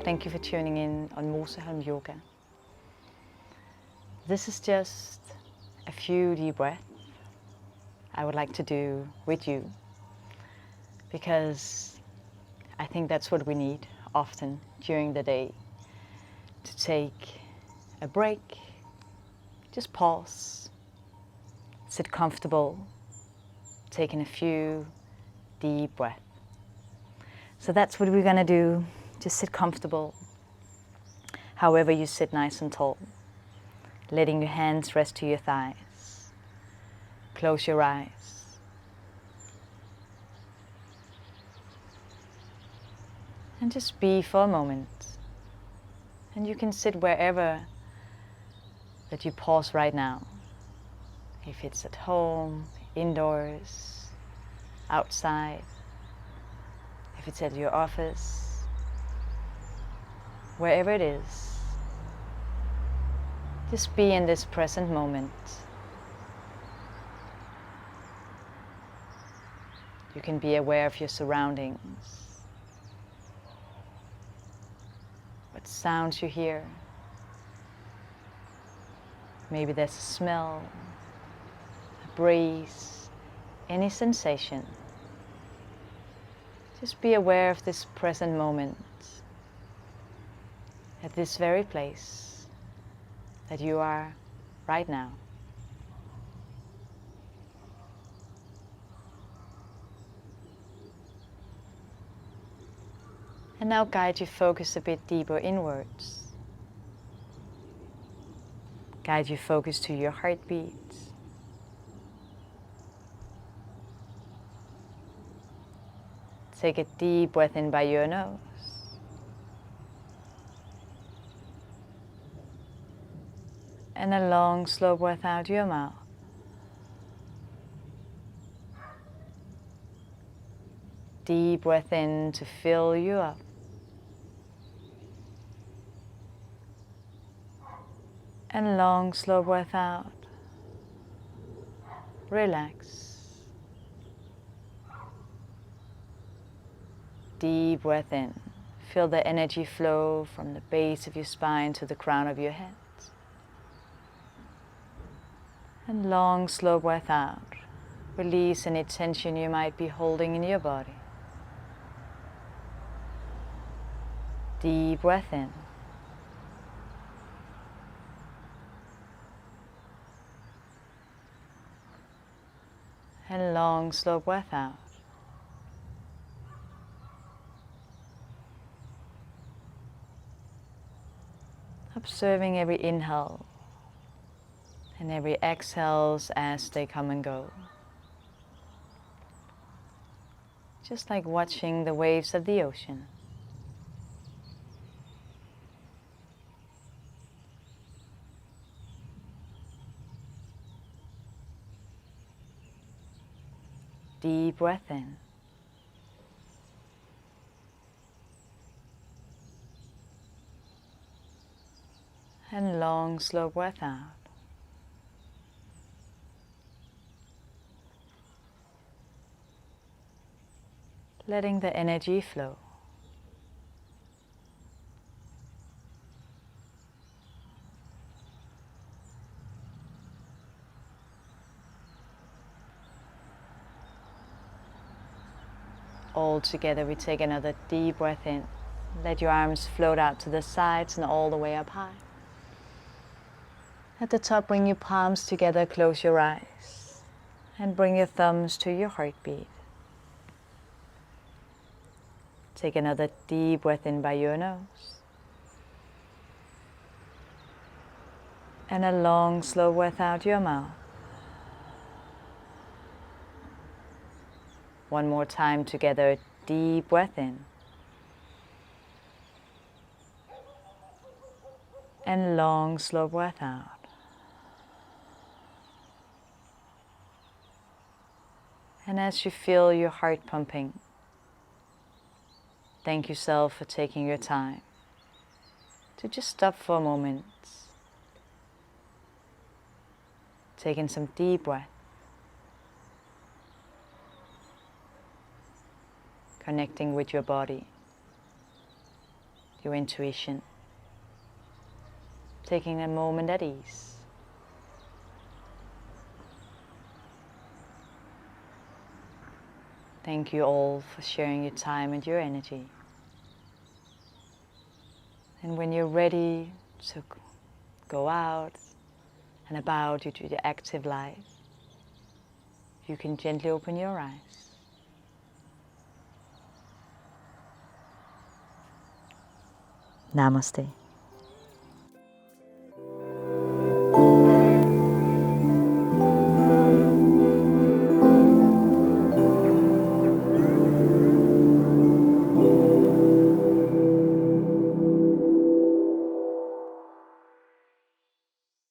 Thank you for tuning in on Moseholm Yoga. This is just a few deep breaths I would like to do with you, because I think that's what we need often during the day, to take a break, just pause, sit comfortable, taking a few deep breaths. So that's what we're going to do. Just sit comfortable, however you sit, nice and tall, letting your hands rest to your thighs. Close your eyes. And just be for a moment. And you can sit wherever that you pause right now. If it's at home, indoors, outside, if it's at your office, wherever it is, just be in this present moment. You can be aware of your surroundings, what sounds you hear. Maybe there's a smell, a breeze, any sensation. Just be aware of this present moment, at this very place that you are right now. And now guide your focus a bit deeper inwards. Guide your focus to your heartbeat. Take a deep breath in by your nose. And a long, slow breath out your mouth. Deep breath in to fill you up. And long, slow breath out. Relax. Deep breath in. Feel the energy flow from the base of your spine to the crown of your head. And long, slow breath out. Release any tension you might be holding in your body. Deep breath in. And long, slow breath out. Observing every inhale and every exhales as they come and go. Just like watching the waves of the ocean. Deep breath in. And long, slow breath out. Letting the energy flow. All together we take another deep breath in. Let your arms float out to the sides and all the way up high. At the top, bring your palms together, close your eyes, and bring your thumbs to your heartbeat. Take another deep breath in by your nose. And a long, slow breath out your mouth. One more time together, deep breath in. And long, slow breath out. And as you feel your heart pumping, thank yourself for taking your time to just stop for a moment, taking some deep breath, connecting with your body, your intuition, taking a moment at ease. Thank you all for sharing your time and your energy. And when you're ready to go out and about into the active life, you can gently open your eyes. Namaste.